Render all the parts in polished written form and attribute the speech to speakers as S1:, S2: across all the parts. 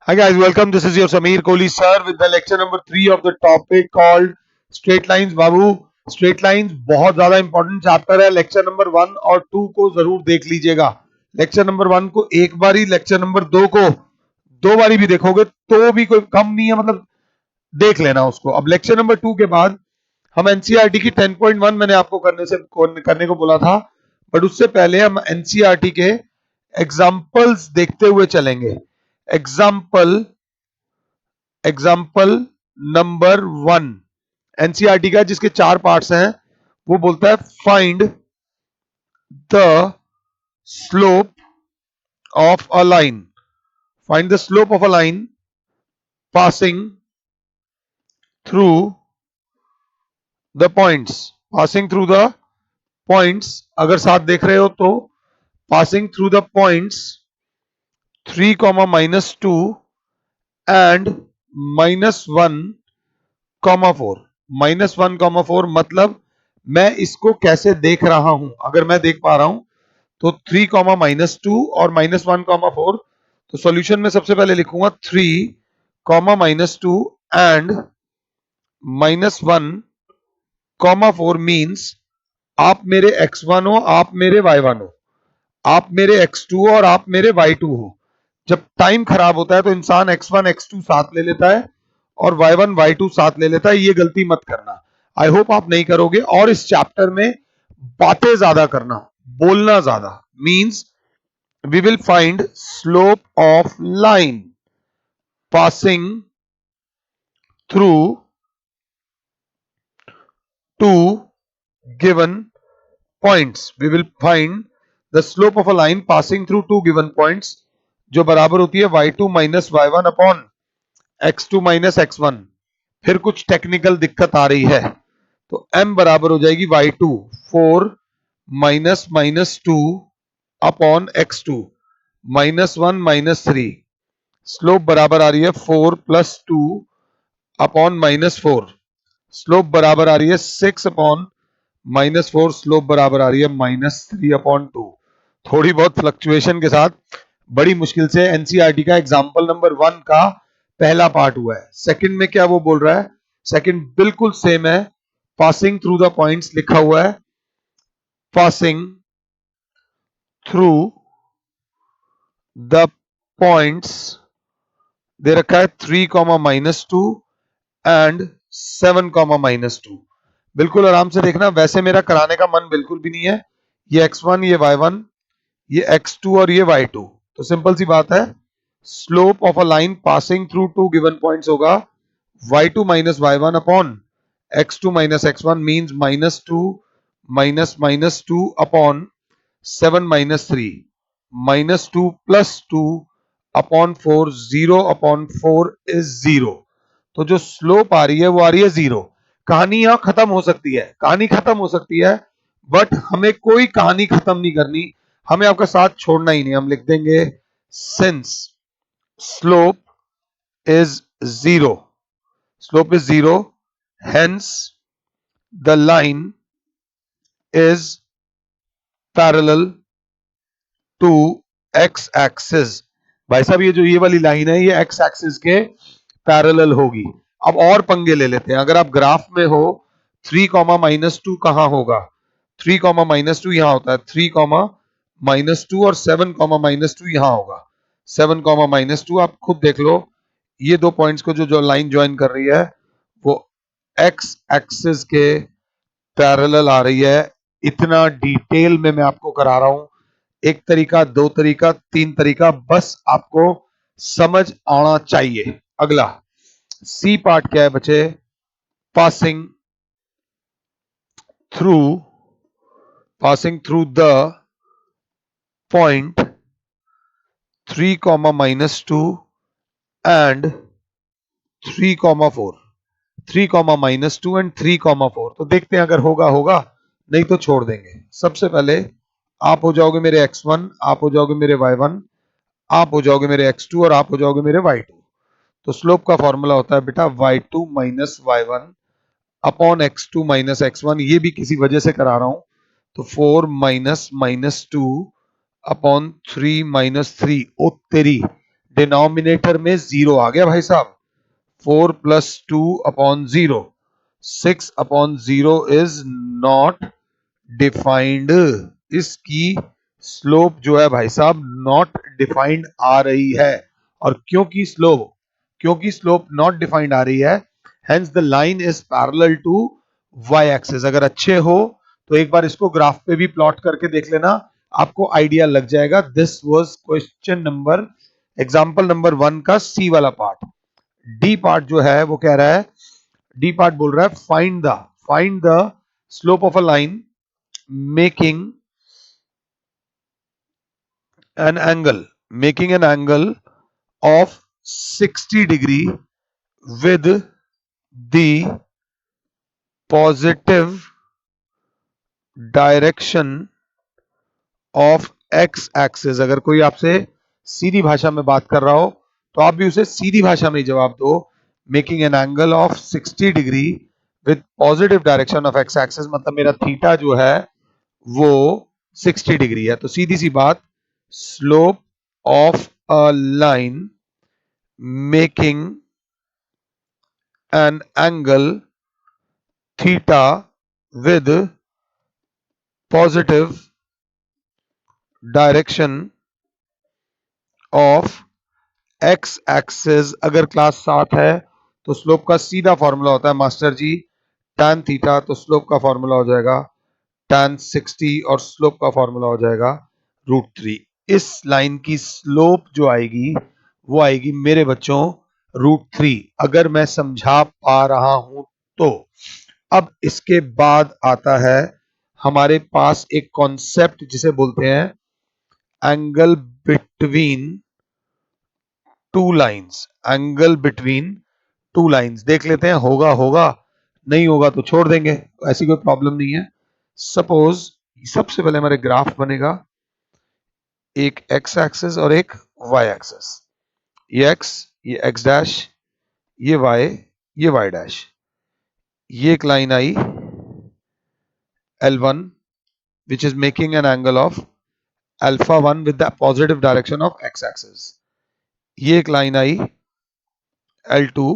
S1: Hi guys, welcome. This is your Sameer Kohli sir with the lecture number 3 of the topic called straight lines. Babu straight lines बहुत ज्यादा important chapter है. Lecture number 1 और 2 को जरूर देख लीजिएगा. Lecture number 1 को एक बारी, लेक्चर नंबर 2 को दो बारी भी देखोगे तो भी कोई कम नहीं है, मतलब देख लेना उसको. अब लेक्चर नंबर 2 के बाद हम एनसीईआरटी की 10.1 मैंने आपको करने को बोला था, बट उससे पहले हम एनसीईआरटी के एग्जाम्पल्स देखते हुए चलेंगे. एग्जाम्पल नंबर 1 एनसीईआरटी का, जिसके 4 पार्ट्स हैं. वो बोलता है find the slope of a line. Find the slope of a line passing through the points. Passing through the points, अगर साथ देख रहे हो तो passing through the points 3, -2 and -1, -4. -1, 4 मतलब मैं इसको कैसे देख रहा हूं. अगर मैं देख पा रहा हूं तो 3, -2 और -1, 4. तो सॉल्यूशन में सबसे पहले लिखूंगा 3, -2 एंड -1, 4 मीन्स आप मेरे x1 हो, आप मेरे y1 हो, आप मेरे x2 हो और आप मेरे y2 हो. जब टाइम खराब होता है तो इंसान x1 x2 साथ ले लेता है और y1 y2 साथ ले लेता है. ये गलती मत करना. आई होप आप नहीं करोगे. और इस चैप्टर में बातें ज्यादा करना, बोलना ज्यादा. Means we will find slope of line passing through two given points. We will find the slope of a line passing through two given points, जो बराबर होती है y2 minus y1 upon x2 minus x1. फिर कुछ technical दिक्कत आ रही है तो m बराबर हो जाएगी y2 4 -2 अपॉन x2 -1 -3. स्लोप बराबर आ रही है 4 + 2 अपॉन -4. स्लोप बराबर आ रही है 6 अपॉन -4. स्लोप बराबर आ रही है -3 अपॉन 2. थोड़ी बहुत फ्लक्चुएशन के साथ बड़ी मुश्किल से एनसीईआरटी का एग्जाम्पल नंबर 1 का पहला पार्ट हुआ है. सेकंड में क्या वो बोल रहा है? सेकंड बिल्कुल सेम है. पासिंग थ्रू द पॉइंट्स लिखा हुआ है. पासिंग थ्रू द पॉइंट्स दे रखा है 3, -2 एंड 7, -2. बिल्कुल आराम से देखना. वैसे मेरा कराने का मन बिल्कुल भी नहीं है. ये x1, ये y1, ये x2 और ये y2. तो सिंपल सी बात है. Slope of a line passing through two given points होगा y2 minus y1 upon x2 minus x1 means -2 -2 upon 7 -3. -2 + 2 upon 4. 0 upon 4 is 0. तो जो स्लोप आ रही है वो आ रही है 0. कहानी यहां खत्म हो सकती है, कहानी खत्म हो सकती है, बट हमें कोई कहानी खत्म नहीं करनी. हमें आपका साथ छोड़ना ही नहीं. हम लिख देंगे since slope is 0, slope is 0, hence the line is parallel to x axis. भाई साहब ये वाली लाइन है, ये एक्स एक्सिस के पैरेलल होगी. अब और पंगे ले लेते हैं. अगर आप ग्राफ में हो 3, -2 कहां होगा? 3, -2 यहां होता है. 3, -2 और 7, -2 यहां होगा. 7, -2 आप खुद देख लो. ये दो पॉइंट्स को जो लाइन ज्वाइन कर रही है वो एक्स एक्सिस के पैरेलल आ रही है. इतना डिटेल में मैं आपको करा रहा हूं. एक तरीका, दो तरीका, तीन तरीका, बस आपको समझ आना चाहिए. अगला सी पार्ट क्या है बच्चे? Passing through the point 3, -2 and 3, 4. 3, -2 and 3, 4. तो देखते हैं, अगर होगा, नहीं तो छोड़ देंगे. सबसे पहले आप हो जाओगे मेरे x1, आप हो जाओगे मेरे y1, आप हो जाओगे मेरे x2 और आप हो जाओगे मेरे y2. तो स्लोप का फॉर्मूला होता है बेटा y2 minus y1 upon x2 minus x1. ये भी किसी वजह से करा रहा हूं. तो 4 -2 अपॉन 3 -3. ओ तेरी, डिनोमिनेटर में 0 आ गया भाई साहब, 4 प्लस 2/0, 6/0 इज नॉट डिफाइंड। इसकी स्लोप जो है भाई साहब नॉट डिफाइंड आ रही है। और क्योंकि स्लोप नॉट डिफाइंड आ रही है, hence the line is parallel to y axis. अगर अच्छे हो तो एक बार इसको ग्राफ पे भी प्लॉट करके देख लेना, आपको आइडिया लग जाएगा। This was question number, example number 1 का सी वाला पार्ट। डी पार्ट जो है वो कह रहा है, डी पार्ट बोल रहा है find the slope of a line making making an angle of 60 degree with the positive direction of x axis। अगर कोई आपसे सीधी भाषा में बात कर रहा हो तो आप भी उसे सीधी भाषा में जवाब दो, making an angle of 60 degree with positive direction of x axis, मतलब मेरा थीटा जो है वो 60 डिग्री है। तो सीधी सी बात, slope of a line making an angle theta with positive direction of x axis. अगर क्लास 7 है तो स्लोप का सीधा फॉर्मूला होता है मास्टर जी tan थीटा, तो स्लोप का फॉर्मूला हो जाएगा tan 60 और स्लोप का फॉर्मूला हो जाएगा √3। इस लाइन की स्लोप जो आएगी वो आएगी मेरे बच्चों √3, अगर मैं समझा पा रहा हूं तो। अब इसके बाद आता है हमारे पास एक कॉन्सेप्ट जिसे बोलते हैं angle between two lines. Angle between two lines देख लेते हैं, होगा होगा, नहीं होगा तो छोड़ देंगे, ऐसी कोई प्रॉब्लम नहीं है। सपोज सबसे पहले हमारे ग्राफ बनेगा, एक एक्स एक्सिस और एक वाई एक्सिस, ये एक्स, ये एक्स डैश, ये वाई डैश। ये एक line I L1 which is making an angle of alpha 1 with the positive direction of x axis। ये एक line I L2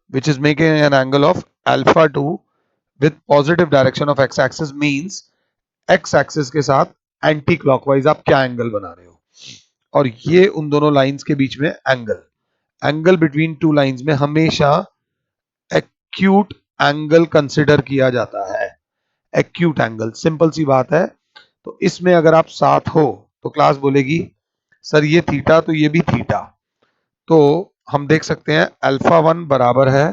S1: which is making an angle of alpha 2 with positive direction of x axis, means x axis के साथ anti clockwise आप क्या angle बना रहे हो। और ये उन दोनों लाइंस के बीच में एंगल बिटवीन टू लाइंस में हमेशा एक्यूट एंगल कंसिडर किया जाता है। एक्यूट एंगल, सिंपल सी बात है। तो इसमें अगर आप साथ हो तो क्लास बोलेगी सर ये थीटा तो ये भी थीटा, तो हम देख सकते हैं अल्फा 1 बराबर है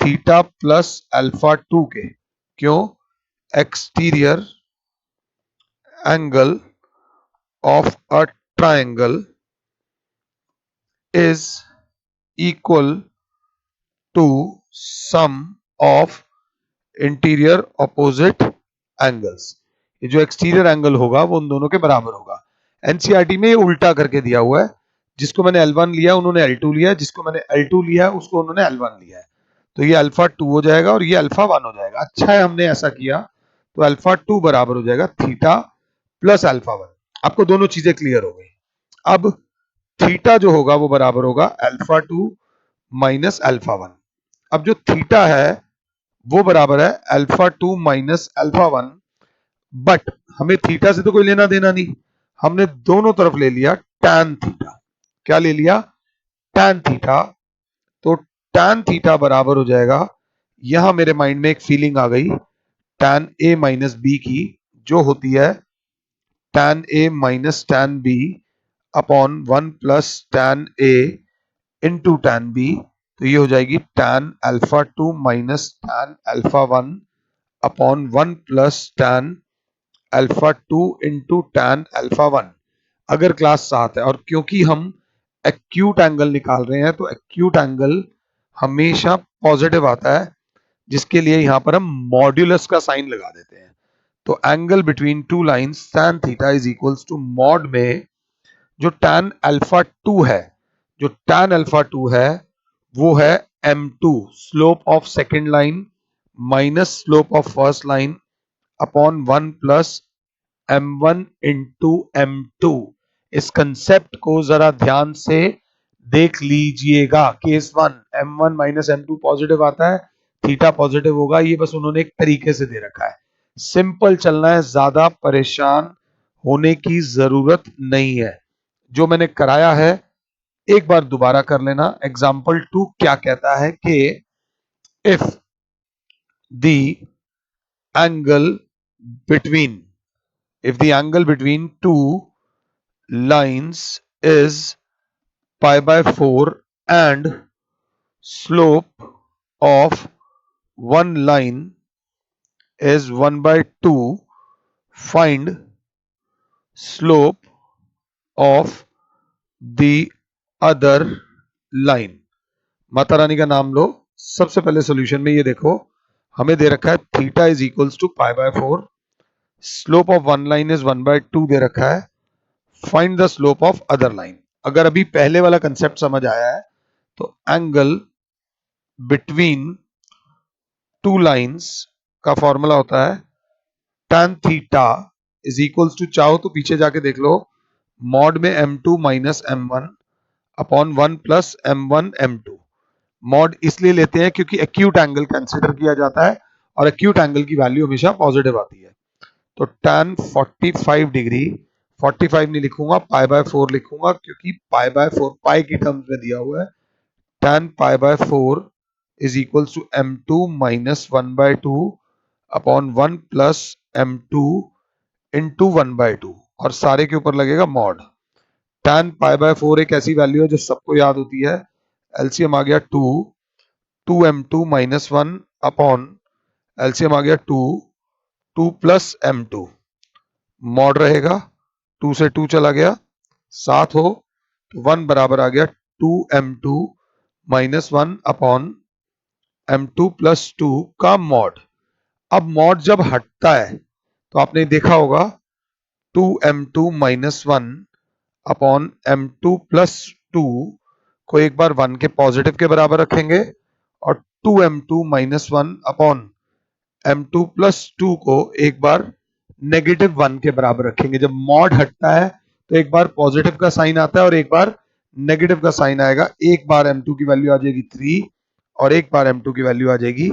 S1: थीटा प्लस अल्फा 2 के। क्यों? Exterior angle of a triangle is equal to sum of interior opposite angles. ये जो एक्सटीरियर एंगल होगा वो उन दोनों के बराबर होगा। एनसीईआरटी में ये उल्टा करके दिया हुआ है, जिसको मैंने L1 लिया उन्होंने L2 लिया, जिसको मैंने L2 लिया उसको उन्होंने L1 लिया है। तो ये अल्फा 2 हो जाएगा और ये अल्फा 1 हो जाएगा। अच्छा है हमने ऐसा किया, तो अल्फा 2 बराबर हो जाएगा थीटा प्लस अल्फा 1। आपको दोनों चीजें क्लियर हो गई। अब थीटा जो होगा वो बराबर होगा अल्फा 2 माइनस अल्फा 1। अब जो थीटा है वो बराबर है अल्फा 2 माइनस अल्फा 1, बट हमें थीटा से तो कोई लेना देना नहीं, हमने दोनों तरफ ले लिया tan थीटा। क्या ले लिया? tan theta. तो tan थीटा बराबर हो जाएगा, यहां मेरे माइंड में एक फीलिंग आ गई tan a माइनस बी की, जो होती है tan a minus tan b upon 1 plus tan a into tan b। तो ये हो जाएगी tan alpha 2 minus tan alpha 1 upon 1 plus tan alpha 2 into tan alpha 1। अगर क्लास 7 है और क्योंकि हम एक्यूट एंगल निकाल रहे हैं तो एक्यूट एंगल हमेशा पॉजिटिव आता है, जिसके लिए यहां पर हम मॉड्यूलस का साइन लगा देते हैं। तो angle between two lines tan theta is equals to mod में जो tan अल्फा 2 है, जो tan अल्फा 2 है वो है m2 slope of second line minus slope of first line upon 1 plus m1 into m2। इस कंसेप्ट को जरा ध्यान से देख लीजिएगा। Case 1 m1 minus m2 positive आता है, थीटा पॉजिटिव होगा। ये बस उन्होंने एक तरीके से दे रखा है, सिंपल चलना है, ज्यादा परेशान होने की जरूरत नहीं है। जो मैंने कराया है एक बार दोबारा कर लेना। एग्जाम्पल 2 क्या कहता है कि if the angle between if the angle between two lines is pi by 4 and slope of one line is 1 by 2, find slope of the other line। Mata Rani का नाम लो। सबसे पहले सॉल्यूशन में ये देखो, हमें दे रखा है theta is equals to pi by 4, slope of one line is 1 by 2 दे रखा है, find the slope of other line. अगर अभी पहले वाला कंसेप्ट समझ आया है तो एंगल बिटवीन टू लाइंस का फॉर्मूला होता है tan theta is equals to, चाहो तो पीछे जाके देख लो, मॉड में m2 minus m1 upon 1 plus m1 m2। Mod इसलिए लेते हैं क्योंकि एक्यूट एंगल कंसीडर किया जाता है और एक्यूट एंगल की वैल्यू हमेशा पॉजिटिव आती है। तो tan 45 डिग्री, 45 नहीं लिखूंगा, पाई बाय 4 लिखूंगा क्योंकि पाई बाय 4 पाई की टर्म्स में दिया हुआ है। tan pi by 4 is equals to m2 minus 1 by 2 upon 1 plus m2 into 1 by 2 और सारे के ऊपर लगेगा मॉड। tan पाई बाय 4 एक ऐसी वैल्यू है जो सबको याद होती है। एलसीएम आ गया 2, 2m2 माइनस 1 अपॉन एलसीएम आ गया 2, 2 प्लस m2, मॉड रहेगा, 2 से 2 चला गया, 7 हो तो 1 बराबर आ गया 2m2 minus 1 upon m2 plus 2 का मॉड। अब मॉड जब हटता है तो आपने देखा होगा 2m2 minus 1 upon m2 plus 2 को एक बार 1 के पॉजिटिव के बराबर रखेंगे और 2m2 minus 1 upon m2 plus 2 को एक बार नेगेटिव 1 के बराबर रखेंगे। जब मॉड हटता है तो एक बार पॉजिटिव का साइन आता है और एक बार नेगेटिव का साइन आएगा। एक बार m2 की वैल्यू आ जाएगी 3 और एक बार m2 की वैल्यू आ जाएगी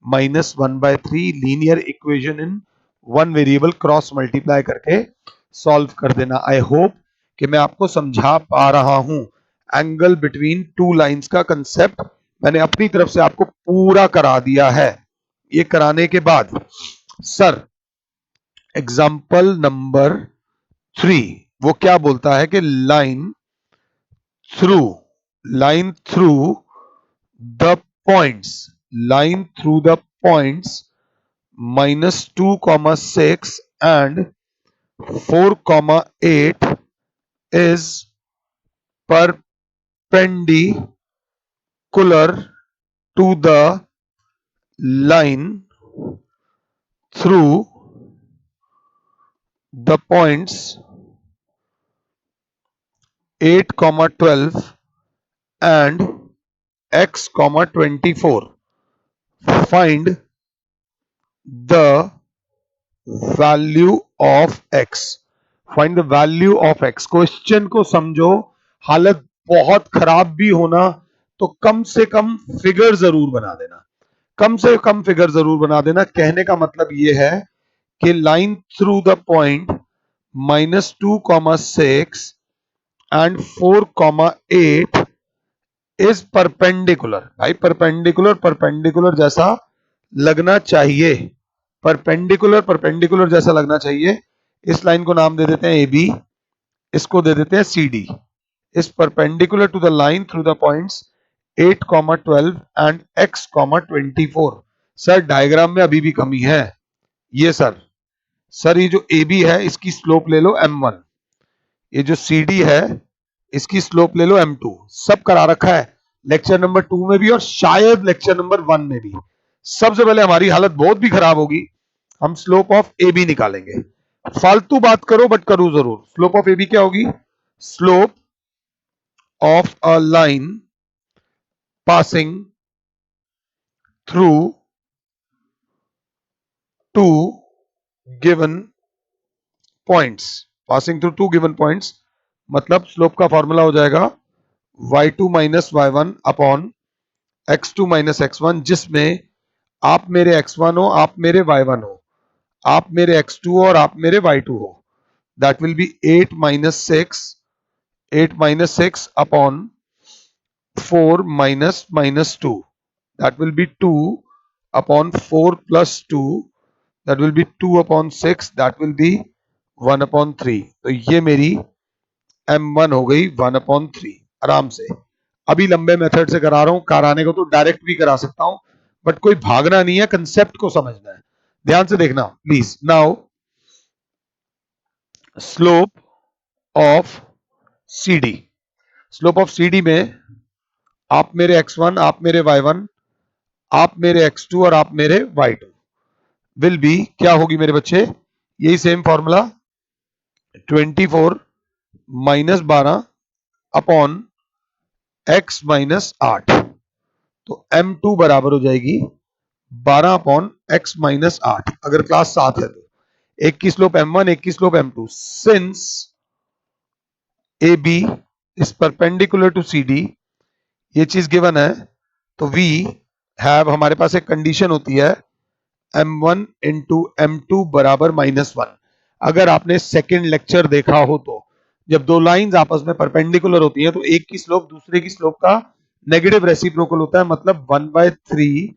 S1: minus 1 by 3। Linear equation in one variable cross multiply करके सॉल्व कर देना। आई होप कि मैं आपको समझा पा रहा हूं। एंगल बिटवीन टू लाइंस का कंसेप्ट मैंने अपनी तरफ से आपको पूरा करा दिया है। ये कराने के बाद सर एग्जाम्पल नंबर 3 वो क्या बोलता है कि through line through the points line through the points -2, 6 and 4, 8 is perpendicular to the line through the points 8, 12 and x, 24. Find the value of x। Find the value of x। Question को समझो, हालत बहुत खराब भी होना तो कम से कम figure जरूर बना देना, कम से कम फिगर जरूर बना देना। कहने का मतलब यह है कि line through the point -2, 6 and 4, 8 is perpendicular. भाई परपेंडिकुलर परपेंडिकुलर जैसा लगना चाहिए, परपेंडिकुलर परपेंडिकुलर जैसा लगना चाहिए। इस लाइन को नाम दे देते हैं ए बी, इसको दे देते हैं C D. Is perpendicular to the line through the points 8, 12 and x, 24। Sir diagram में अभी भी कमी है। ये सर ये जो ए बी है इसकी स्लोप ले लो m1, ये जो सी डी है इसकी स्लोप ले लो m2। सब करा रखा है लेक्चर नंबर 2 में भी और शायद लेक्चर नंबर 1 में भी। सबसे पहले हमारी हालत बहुत भी खराब होगी, हम स्लोप ऑफ ए बी निकालेंगे। फालतू बात करो बट करो जरूर। स्लोप ऑफ ए बी क्या होगी? Slope of a line passing through two given points, passing through two given points, मतलब स्लोप का फॉर्मूला हो जाएगा y2 minus y1 upon x2 minus x1, जिसमें आप मेरे x1 हो, आप मेरे y1 हो, आप मेरे x2 हो और आप मेरे y2 हो. That will be 8 minus 6 upon 4 minus 2. That will be 2 upon 4 plus 2. That will be 2 upon 6. That will be 1 upon 3. तो ये मेरी m1 हो गई 1 upon 3. आराम से. अभी लंबे मेथड से करा रहा हूं, कराने को तो डायरेक्ट भी करा सकता हूं, बट कोई भागना नहीं है, कंसेप्ट को समझना है. ध्यान से देखना please. Now slope of CD. Slope of CD में आप मेरे x1, आप मेरे y1, आप मेरे x2 और आप मेरे y2 विल बी, क्या होगी मेरे बच्चे, यही same formula, 24 minus 12 upon x minus 8. तो m2 बराबर हो जाएगी 12 अपॉन x माइनस 8. अगर क्लास 7 है तो एक की स्लोप m1, एक की slope m2. Since AB is perpendicular to CD, ये चीज गिवन है, तो वी हैव, हमारे पास एक कंडीशन होती है m1 इंटू m2 बराबर -1. अगर आपने सेकेंड लेक्चर देखा हो तो जब दो लाइंस आपस में परपेंडिकुलर होती हैं तो एक की स्लोप दूसरे की स्लोप का नेगेटिव रेसिप्रोकल होता है, मतलब 1/3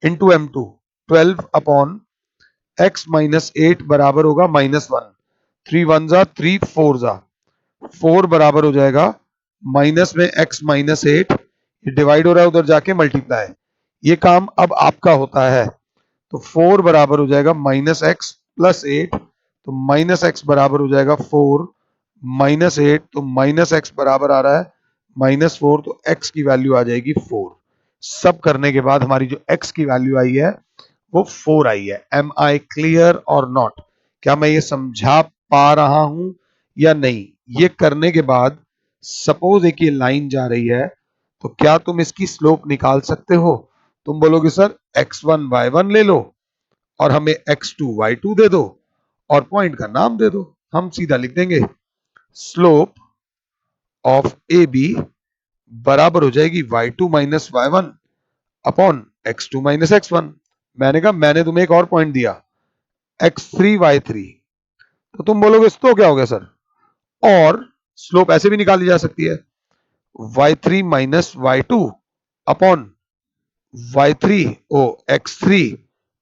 S1: into m2, 12 upon x minus 8 बराबर होगा -1. 3 1 जा 3 4 जा 4 बराबर हो जाएगा माइनस में x माइनस 8, डिवाइड हो रहा है उधर जाके मल्टीप्लाई. ये काम अब आपका होता है. तो 4 बराबर हो जाएगा माइनस एक्स प्लस 8, तो माइनस एक्स बराबर हो जाएगा 4 माइनस 8, तो माइनस एक्स बराबर आ रहा है -4, तो x की वैल्यू आ जाएगी 4. सब करने के बाद हमारी जो x की वैल्यू आई है वो 4 आई है. एम आई क्लियर और नॉट? क्या मैं ये समझा पा रहा हूं या नहीं? ये करने के बाद सपोज एक ये लाइन जा रही है, तो क्या तुम इसकी स्लोप निकाल सकते हो? तुम बोलोगे सर x1 y1 ले लो और हमें x2 y2 दे दो और पॉइंट का नाम दे दो. हम सीधा लिख देंगे स्लोप ऑफ ए बी बराबर हो जाएगी y2 minus y1 upon x2 minus x1. मैंने कहा मैंने तुम्हें एक और पॉइंट दिया x3 y3, तो तुम बोलोगे तो क्या हो गया सर? और स्लोप ऐसे भी निकाली जा सकती है y3 minus y2 upon y3 ओ x3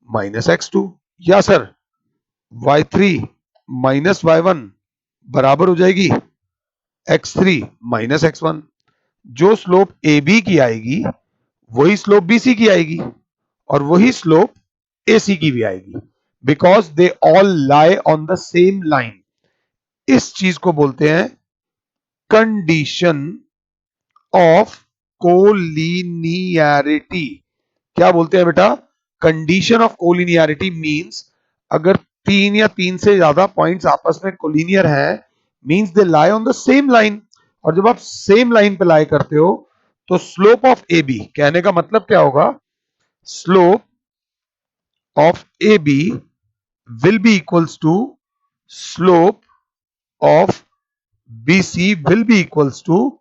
S1: माइनस x2, या सर y3 माइनस y1 बराबर हो जाएगी x3 माइनस x1. जो स्लोप AB की आएगी वही स्लोप BC की आएगी और वही स्लोप AC की भी आएगी, because they all lie on the same line. इस चीज को बोलते हैं कंडीशन ऑफ कोलिनियरिटी. क्या बोलते हैं बेटा? कंडीशन ऑफ कोलिनियरिटी मींस अगर तीन या तीन से ज्यादा पॉइंट्स आपस में कोलिनियर है, means they lie on the same line. और जब आप सेम लाइन पे लाई करते हो तो स्लोप ऑफ ए बी, कहने का मतलब क्या होगा, slope of A B will be equals to slope of B C will be equals to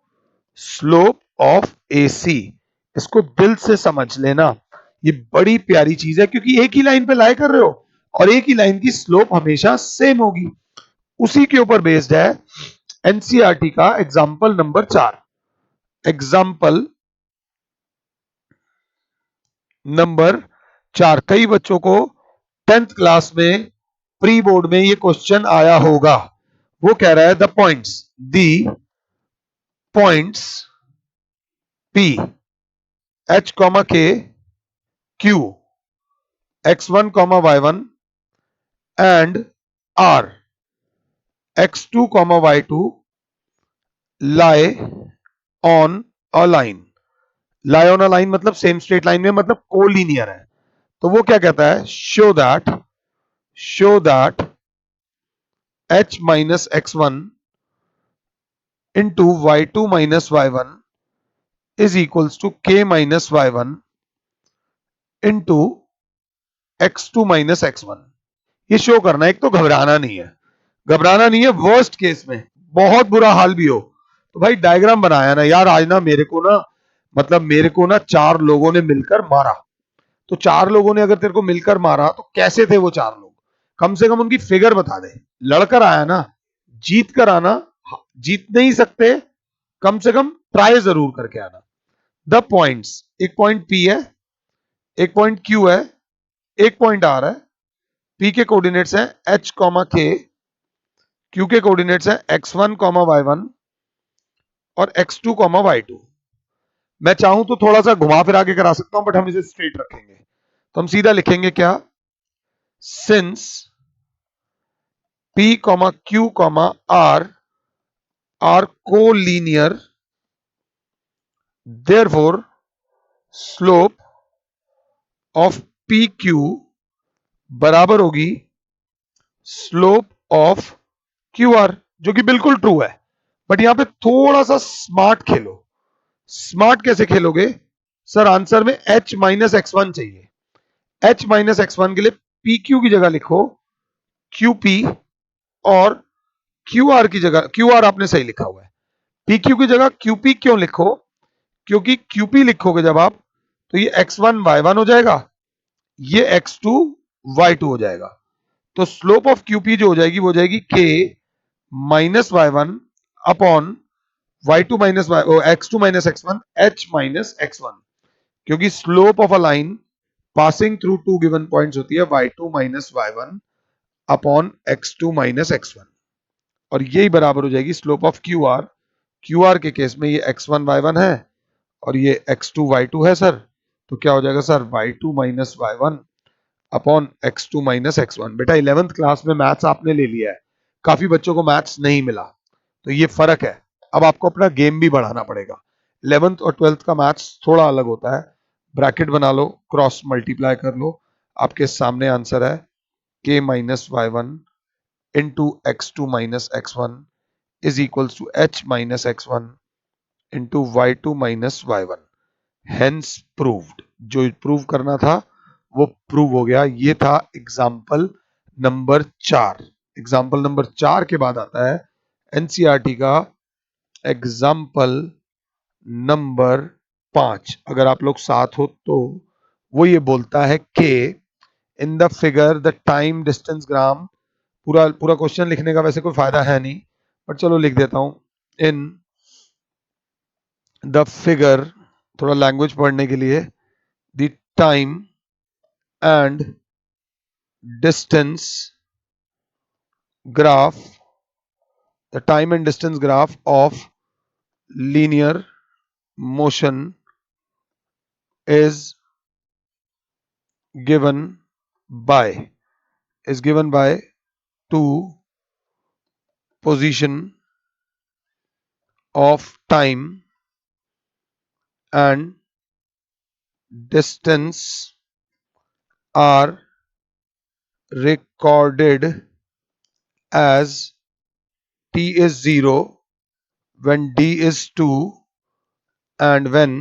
S1: slope of A C. इसको दिल से समझ लेना, ये बड़ी प्यारी चीज है, क्योंकि एक ही लाइन पे लाई कर रहे हो और एक ही लाइन की स्लोप हमेशा सेम होगी. उसी के ऊपर बेस्ड है एनसीईआरटी का एग्जाम्पल नंबर 4. एग्जाम्पल नंबर 4 कई बच्चों को 10th क्लास में प्री बोर्ड में ये क्वेश्चन आया होगा. वो कह रहा है the points P H, K, Q, x1, y1 and R, x2, y2 lie on a line. lie on a line मतलब सेम स्ट्रेट लाइन में, मतलब कोलिनियर है. तो वो क्या कहता है, show that h minus x1 into y2 minus y1 is equals to k minus y1 into x2 minus x1. ये शो करना है. एक तो घबराना नहीं है, वर्स्ट केस में बहुत बुरा हाल भी हो तो भाई डायग्राम बनाया ना यार, आज ना मेरे को ना, मतलब मेरे को ना 4 लोगों ने मिलकर मारा। तो 4 लोगों ने अगर तेरे को मिलकर मारा तो कैसे थे वो 4 लोग, कम से कम उनकी फिगर बता दे। लड़कर आया ना, जीत कर आना, जीत नहीं सकते, कम से कम ट्राई जरूर करके आना। द पॉइंट्स, एक पॉइंट पी है, एक पॉइंट क्यू है, एक पॉइंट आर है। पी के कोऑर्डिनेट्स हैं एच कॉमा के, क्यू के कोऑर्डिनेट्स हैं x1 कॉमा y1 और x2 कॉमा y2। मैं चाहूं तो थोड़ा सा घुमा फिरा के करा सकता हूं, बट हम इसे स्ट्रेट रखेंगे। तो हम सीधा लिखेंगे क्या, since p comma q comma r are collinear, therefore slope of P Q बराबर होगी स्लोप ऑफ क्यू आर, जो कि बिल्कुल ट्रू है। बट यहां पे थोड़ा सा स्मार्ट खेलो। स्मार्ट कैसे खेलोगे सर, आंसर में h माइनस एक्स वन चाहिए। h माइनस एक्स वन के लिए पी क्यू की जगह लिखो क्यू पी, और क्यू आर की जगह, क्यू आर आपने सही लिखा हुआ है, पी क्यू की जगह क्यू पी क्यों लिखो, क्योंकि क्यू पी लिखोगे जब आप, तो ये x1 y1 हो जाएगा, ये x2 y2 हो जाएगा। तो स्लोप ऑफ क्यूपी जो हो जाएगी वो हो जाएगी k minus y1 upon y2 minus x2 minus x1 h minus x1, क्योंकि slope of a line passing through two given points होती है y2 minus y1 upon x2 minus x1, और यही बराबर हो जाएगी slope of Q R. Q R के case में ये x1 y1 है और ये x2 y2 है सर, तो क्या हो जाएगा sir, y2 minus y1 upon x2 minus x1। बेटा 11th क्लास में मैथ्स आपने ले लिया है, काफी बच्चों को मैथ्स नहीं मिला, तो ये फर्क है। अब आपको अपना गेम भी बढ़ाना पड़ेगा। 11th और 12th का मैथ्स थोड़ा अलग होता है। ब्रैकेट बना लो, क्रॉस मल्टीप्लाई कर लो, आपके सामने आंसर है k minus y one into x two minus x one is equals to h minus x one into y two minus y one. Hence proved, जो प्रूव करना था वो प्रूव हो गया। ये था एग्जाम्पल नंबर 4। एग्जाम्पल नंबर 4 के बाद आता है एनसीईआरटी का एग्जाम्पल नंबर 5। अगर आप लोग साथ हो तो वो ये बोलता है कि in the figure the time distance gram, पूरा पूरा क्वेश्चन लिखने का वैसे कोई फायदा है नहीं, बट चलो लिख देता हूं। इन द फिगर, थोड़ा लैंग्वेज पढ़ने के लिए, the time and distance graph, the time and distance graph of linear motion is given by, is given by two position of time and distance are recorded as t is 0 when d is 2 and when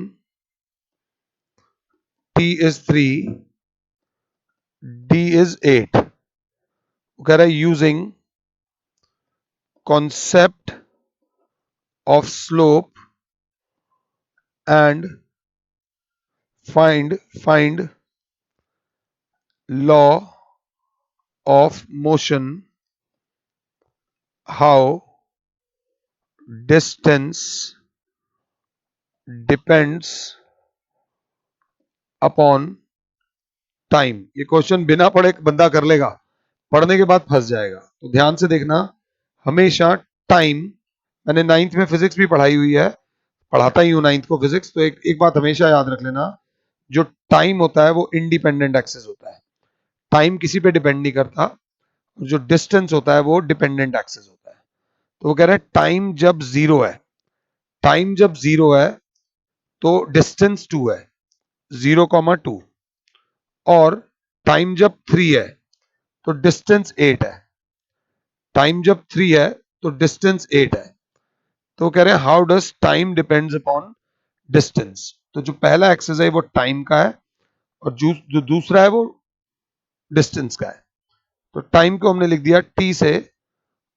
S1: t is 3 d is 8। वो कह रहा है using concept of slope and find law of motion, how distance depends upon time. ये question बिना पढ़े बंदा कर लेगा, पढ़ने के बाद फंस जाएगा। तो ध्यान से देखना, हमेशा टाइम, मैंने 9th में फिजिक्स भी पढ़ाई हुई है, पढ़ाता ही हूं 9th को फिजिक्स, तो एक बात हमेशा याद रख लेना, जो टाइम होता है वो इंडिपेंडेंट एक्सेस होता है, टाइम किसी पे डिपेंड नहीं करता, और जो डिस्टेंस होता है वो डिपेंडेंट एक्सेस होता है। तो वो कह रहे हैं टाइम जब जीरो है, टाइम जब जीरो है तो डिस्टेंस 2 है, 0,2, और टाइम जब 3 है तो डिस्टेंस 8 है, टाइम जब 3 है तो डिस्टेंस 8 है। तो कह रहे हैं how does time depends upon distance. तो जो पहला एक्सेस है वो टाइम का है, और जो दूसरा है वो डिस्टेंस का है। तो टाइम को हमने लिख दिया t से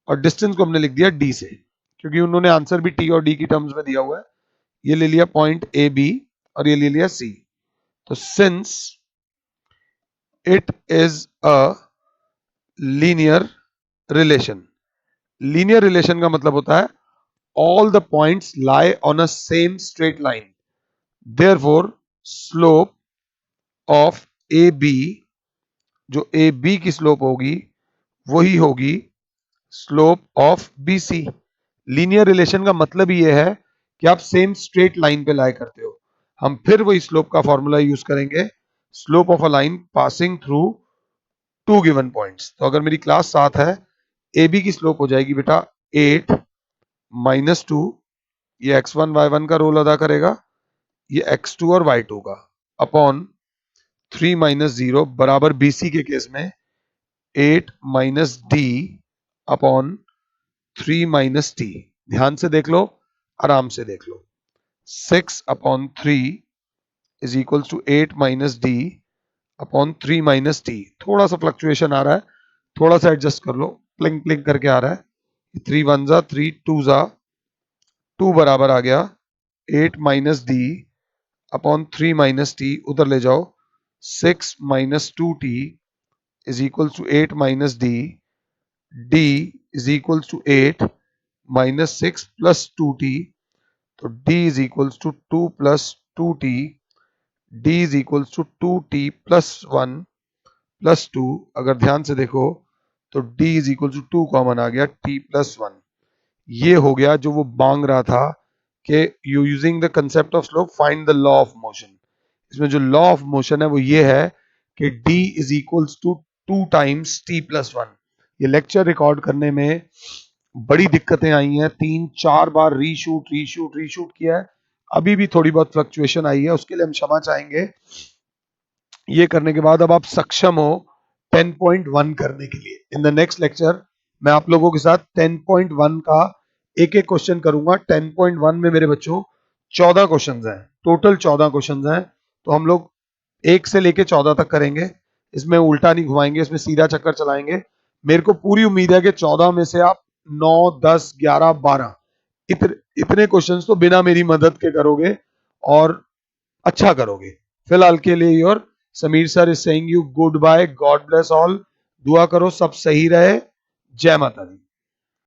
S1: और डिस्टेंस को हमने लिख दिया d से। क्योंकि उन्होंने आंसर भी टी और डी की टर्म्स में दिया हुआ है। ये ले लिया पॉइंट ए बी और ये ले लिया सी। तो since it is a linear relation, linear relation का मतलब होता है all the points lie on a same straight line, therefore slope of A B, जो ए बी की स्लोप होगी वही होगी slope of B C. Linear relation का मतलब ही यह है कि आप सेम स्ट्रेट लाइन पे लाई करते हो। हम फिर वही स्लोप का फॉर्मूला यूज करेंगे, slope of a line passing through two given points. तो अगर मेरी क्लास 7 है, ए बी की स्लोप हो जाएगी बेटा 8 -2, ये x1 y1 का रोल अदा करेगा, ये x2 और y2 का, अपॉन 3 - 0 बराबर BC के केस में 8 - d अपॉन 3 - t। ध्यान से देख लो, आराम से देख लो। 6/3 is equal to 8 - d upon 3 - t। थोड़ा सा फ्लक्चुएशन आ रहा है, थोड़ा सा एडजस्ट कर लो, प्लिंग प्लिंग करके आ रहा है। 3 1 जा 3 2 जा 2 बराबर आ गया 8 - d अपॉन 3 - t, उधर ले जाओ 6 - 2t is equal to 8 - d, d is equal to 8 -6 + 2t, तो d is equal to 2 + 2t, d is equal to 2t + 1 + 2। अगर ध्यान से देखो तो d is equal to 2 common आ गया, t + 1। ये हो गया जो वो मांग रहा था कि you using the concept of slope find the law of motion. इसमें जो लॉ ऑफ मोशन है वो ये है कि d is equals to 2 times t + 1। ये लेक्चर रिकॉर्ड करने में बड़ी दिक्कतें आई हैं, 3-4 बार रीशूट किया है, अभी भी थोड़ी बहुत फ्लक्चुएशन आई है, उसके लिए हम क्षमा चाहेंगे। ये करने के बाद अब आप सक्षम हो 10.1 करने के लिए। इन द नेक्स्ट लेक्चर मैं आप लोगों के साथ 10.1 का एक एक क्वेश्चन करूंगा। 10.1 में मेरे बच्चों 14 क्वेश्चंस हैं, टोटल 14 क्वेश्चंस हैं। तो हम लोग 1 से लेके 14 तक करेंगे। इसमें उल्टा नहीं घुमाएंगे, इसमें सीधा चक्कर चलाएंगे। मेरे को पूरी उम्मीद है कि 14 में से आप 9 10 11 12 इतने क्वेश्चंस तो बिना मेरी मदद के करोगे और अच्छा करोगे। फिलहाल के लिए और Sameer sir is saying you goodbye, God bless all. दुआ करो सब सही रहे। जय माता दी।